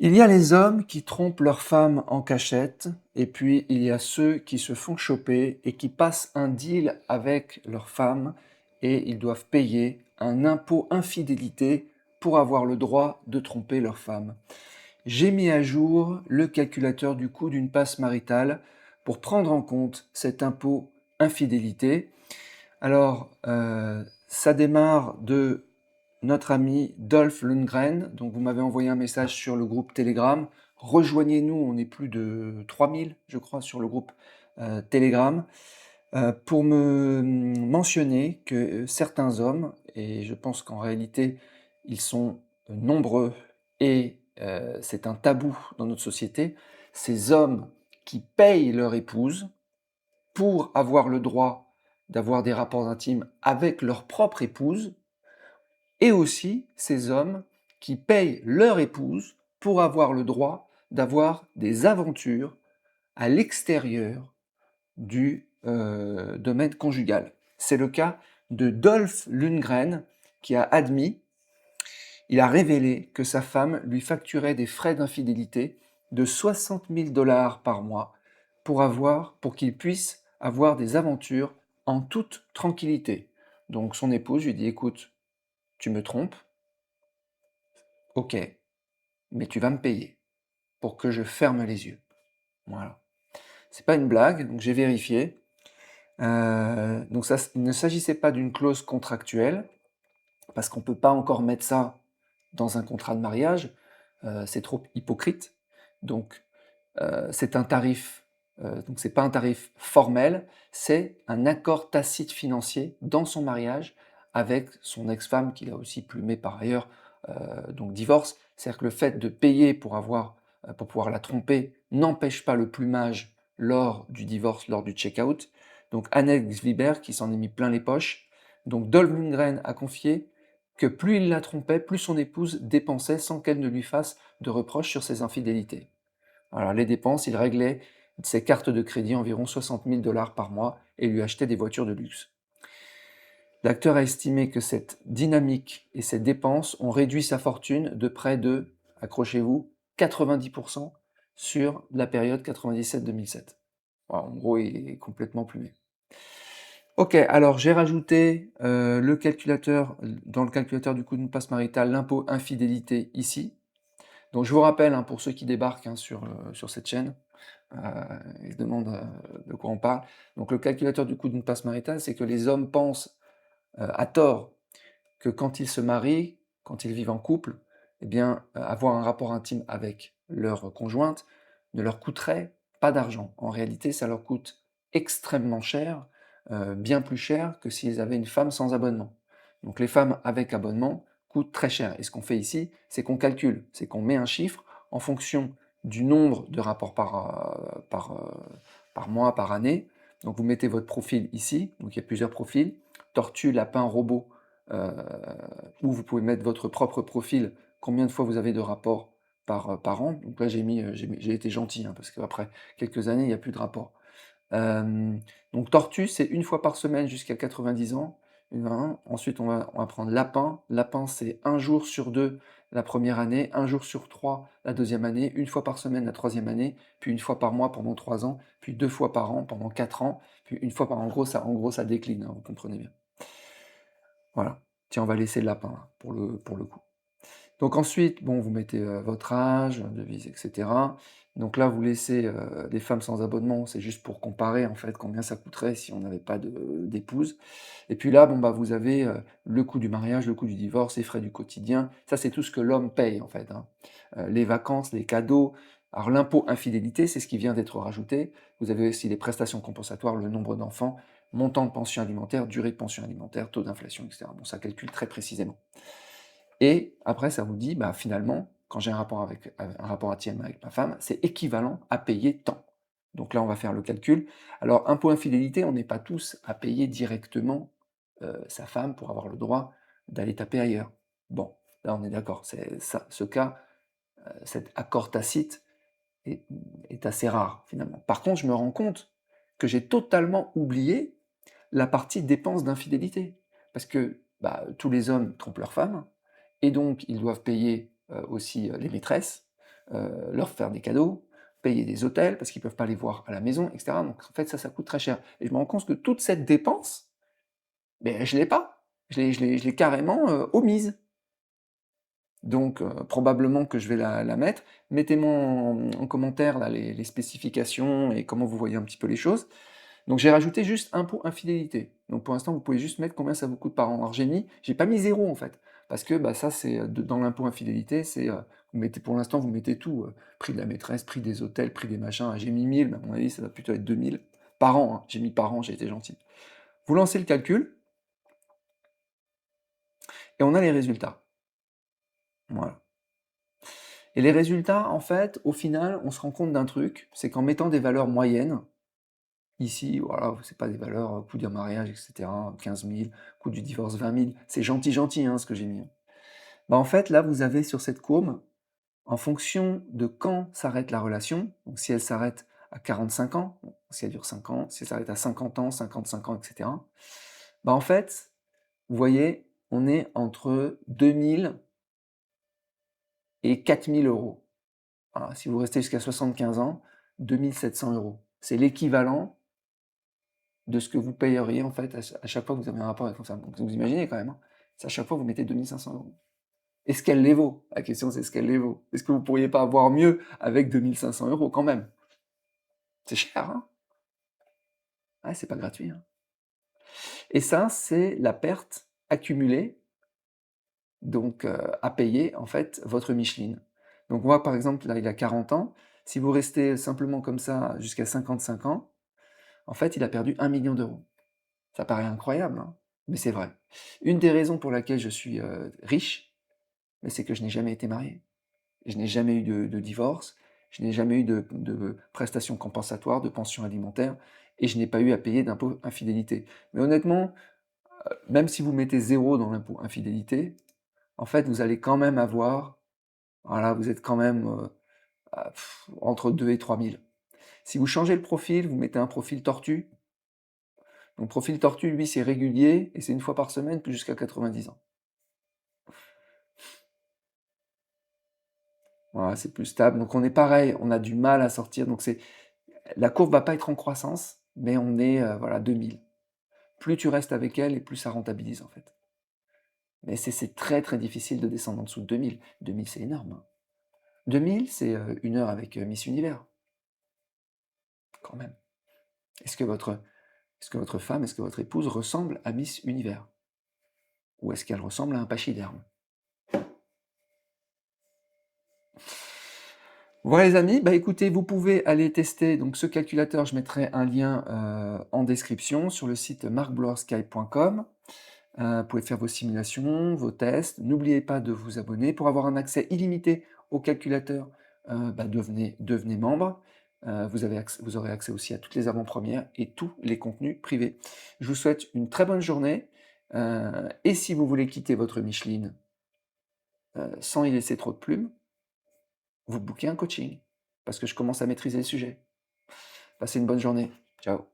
Il y a les hommes qui trompent leurs femmes en cachette, et puis il y a ceux qui se font choper et qui passent un deal avec leurs femmes et ils doivent payer un impôt infidélité pour avoir le droit de tromper leur femme. J'ai mis à jour le calculateur du coût d'une passe maritale pour prendre en compte cet impôt infidélité. Alors, ça démarre de notre ami Dolph Lundgren. Donc, vous m'avez envoyé un message sur le groupe Telegram. Rejoignez-nous, on est plus de 3000, je crois, sur le groupe Telegram, pour me mentionner que certains hommes, et je pense qu'en réalité, ils sont nombreux et c'est un tabou dans notre société, ces hommes qui payent leur épouse pour avoir le droit d'avoir des rapports intimes avec leur propre épouse, et aussi ces hommes qui payent leur épouse pour avoir le droit d'avoir des aventures à l'extérieur du domaine conjugal. C'est le cas de Dolph Lundgren qui a admis, il a révélé que sa femme lui facturait des frais d'infidélité de 60 000 dollars par mois pour qu'il puisse avoir des aventures en toute tranquillité. Donc son épouse lui dit, écoute, tu me trompes, ok, mais tu vas me payer pour que je ferme les yeux. Voilà. C'est pas une blague, donc j'ai vérifié. Donc ça, il ne s'agissait pas d'une clause contractuelle, parce qu'on ne peut pas encore mettre ça dans un contrat de mariage, c'est trop hypocrite. Donc c'est un tarif, donc c'est pas un tarif formel, c'est un accord tacite financier dans son mariage avec son ex-femme qu'il a aussi plumé par ailleurs, donc divorce. C'est-à-dire que le fait de payer pour pouvoir la tromper n'empêche pas le plumage lors du divorce, lors du check-out. Donc Alex Wiber qui s'en est mis plein les poches. Donc Dolph Lundgren a confié que plus il la trompait, plus son épouse dépensait sans qu'elle ne lui fasse de reproches sur ses infidélités. Alors les dépenses, il réglait ses cartes de crédit environ 60 000 dollars par mois et lui achetait des voitures de luxe. L'acteur a estimé que cette dynamique et ces dépenses ont réduit sa fortune de près de, accrochez-vous, 90% sur la période 97-2007. Voilà, en gros, il est complètement plumé. Ok, alors j'ai rajouté le calculateur, dans le calculateur du coût d'une passe maritale, l'impôt infidélité ici. Donc je vous rappelle, hein, pour ceux qui débarquent hein, sur cette chaîne, ils se demandent de quoi on parle. Donc le calculateur du coût d'une passe maritale, c'est que les hommes pensent à tort que quand ils se marient, quand ils vivent en couple, eh bien, avoir un rapport intime avec leur conjointe ne leur coûterait pas d'argent. En réalité, ça leur coûte extrêmement cher, bien plus cher que s'ils avaient une femme sans abonnement. Donc les femmes avec abonnement coûtent très cher. Et ce qu'on fait ici, c'est qu'on calcule, c'est qu'on met un chiffre en fonction du nombre de rapports par mois, par année. Donc vous mettez votre profil ici, donc il y a plusieurs profils, tortue, lapin, robot, où vous pouvez mettre votre propre profil, combien de fois vous avez de rapports par an. Donc là, j'ai été gentil, hein, parce qu'après quelques années, il n'y a plus de rapport. Donc tortue, c'est une fois par semaine jusqu'à 90 ans. Ensuite, on va prendre lapin. Lapin, c'est un jour sur deux la première année, un jour sur trois la deuxième année, une fois par semaine la troisième année, puis une fois par mois pendant 3 ans, puis 2 fois par an pendant 4 ans, puis une fois par an. En gros, ça décline, hein, vous comprenez bien. Voilà. Tiens, on va laisser le lapin là, pour le coup. Donc ensuite, bon, vous mettez votre âge, devise, etc. Donc là, vous laissez les femmes sans abonnement, c'est juste pour comparer en fait combien ça coûterait si on n'avait pas d'épouse. Et puis là, bon, bah, vous avez le coût du mariage, le coût du divorce, les frais du quotidien. Ça, c'est tout ce que l'homme paye en fait, hein. Les vacances, les cadeaux. Alors l'impôt infidélité, c'est ce qui vient d'être rajouté. Vous avez aussi les prestations compensatoires, le nombre d'enfants, montant de pension alimentaire, durée de pension alimentaire, taux d'inflation, etc. Bon, ça calcule très précisément. Et après, ça vous dit, bah, finalement, quand j'ai un rapport intime avec ma femme, c'est équivalent à payer tant. Donc là, on va faire le calcul. Alors, impôt infidélité, on n'est pas tous à payer directement sa femme pour avoir le droit d'aller taper ailleurs. Bon, là, on est d'accord. Ce cas, cet accord tacite est, est assez rare, finalement. Par contre, je me rends compte que j'ai totalement oublié la partie dépenses d'infidélité. Parce que tous les hommes trompent leurs femmes, et donc ils doivent payer aussi les maîtresses. leur faire des cadeaux, payer des hôtels parce qu'ils ne peuvent pas les voir à la maison, etc. Donc en fait, ça coûte très cher. Et je me rends compte que toute cette dépense, ben, je ne l'ai pas. Je l'ai carrément omise. Donc probablement que je vais la mettre. Mettez-moi en commentaire là, les spécifications et comment vous voyez un petit peu les choses. Donc j'ai rajouté juste impôt infidélité. Donc pour l'instant, vous pouvez juste mettre combien ça vous coûte par an. Alors j'ai pas mis zéro en fait, parce que bah, ça c'est dans l'impôt infidélité, c'est vous mettez pour l'instant vous mettez tout, prix de la maîtresse, prix des hôtels, prix des machins. J'ai mis 1000, mais à mon avis ça va plutôt être 2000 par an. Hein. J'ai mis par an, j'ai été gentil. Vous lancez le calcul et on a les résultats. Voilà. Et les résultats, en fait, au final, on se rend compte d'un truc, c'est qu'en mettant des valeurs moyennes, ici, voilà, c'est pas des valeurs, coût d'un mariage, etc., 15 000, coût du divorce, 20 000, c'est gentil, gentil, hein, ce que j'ai mis. Bah, en fait, là, vous avez sur cette courbe, en fonction de quand s'arrête la relation, donc si elle s'arrête à 45 ans, si elle dure 5 ans, si elle s'arrête à 50 ans, 55 ans, etc., bah, en fait, vous voyez, on est entre 2000 et 4000 euros. Voilà, si vous restez jusqu'à 75 ans, 2700 euros. C'est l'équivalent de ce que vous payeriez en fait à chaque fois que vous avez un rapport avec votre femme. Donc vous imaginez quand même, hein, c'est à chaque fois que vous mettez 2500 euros. Est-ce qu'elle les vaut? La question c'est est-ce qu'elle les vaut? Est-ce que vous pourriez pas avoir mieux avec 2500 euros quand même? C'est cher, hein? Ouais, c'est pas gratuit. Hein. Et ça, c'est la perte accumulée, donc à payer en fait votre Micheline. Donc moi par exemple, là il a 40 ans, si vous restez simplement comme ça jusqu'à 55 ans, en fait il a perdu 1 million d'euros. Ça paraît incroyable, hein, mais c'est vrai. Une des raisons pour laquelle je suis riche, c'est que je n'ai jamais été marié. Je n'ai jamais eu de divorce, je n'ai jamais eu de prestations compensatoires, de pension alimentaire, et je n'ai pas eu à payer d'impôt infidélité. Mais honnêtement, même si vous mettez zéro dans l'impôt infidélité, en fait, vous allez quand même avoir, voilà, vous êtes quand même entre 2 et 3 000. Si vous changez le profil, vous mettez un profil tortue. Donc profil tortue, lui, c'est régulier, et c'est une fois par semaine, plus jusqu'à 90 ans. Voilà, c'est plus stable. Donc on est pareil, on a du mal à sortir. Donc la courbe va pas être en croissance, mais on est voilà 2000. Plus tu restes avec elle et plus ça rentabilise en fait. Mais c'est très très difficile de descendre en dessous de 2000. 2000 c'est énorme. Hein. 2000 c'est une heure avec Miss Univers, quand même. Est-ce que votre femme, est-ce que votre épouse ressemble à Miss Univers? Ou est-ce qu'elle ressemble à un pachyderme? Voilà les amis, bah écoutez, vous pouvez aller tester donc ce calculateur, je mettrai un lien en description sur le site marcblorsky.com. Vous pouvez faire vos simulations, vos tests. N'oubliez pas de vous abonner. Pour avoir un accès illimité au calculateur, bah devenez membre. Vous aurez accès aussi à toutes les avant-premières et tous les contenus privés. Je vous souhaite une très bonne journée. Et si vous voulez quitter votre Micheline sans y laisser trop de plumes, vous bookez un coaching, parce que je commence à maîtriser le sujet. Passez une bonne journée. Ciao.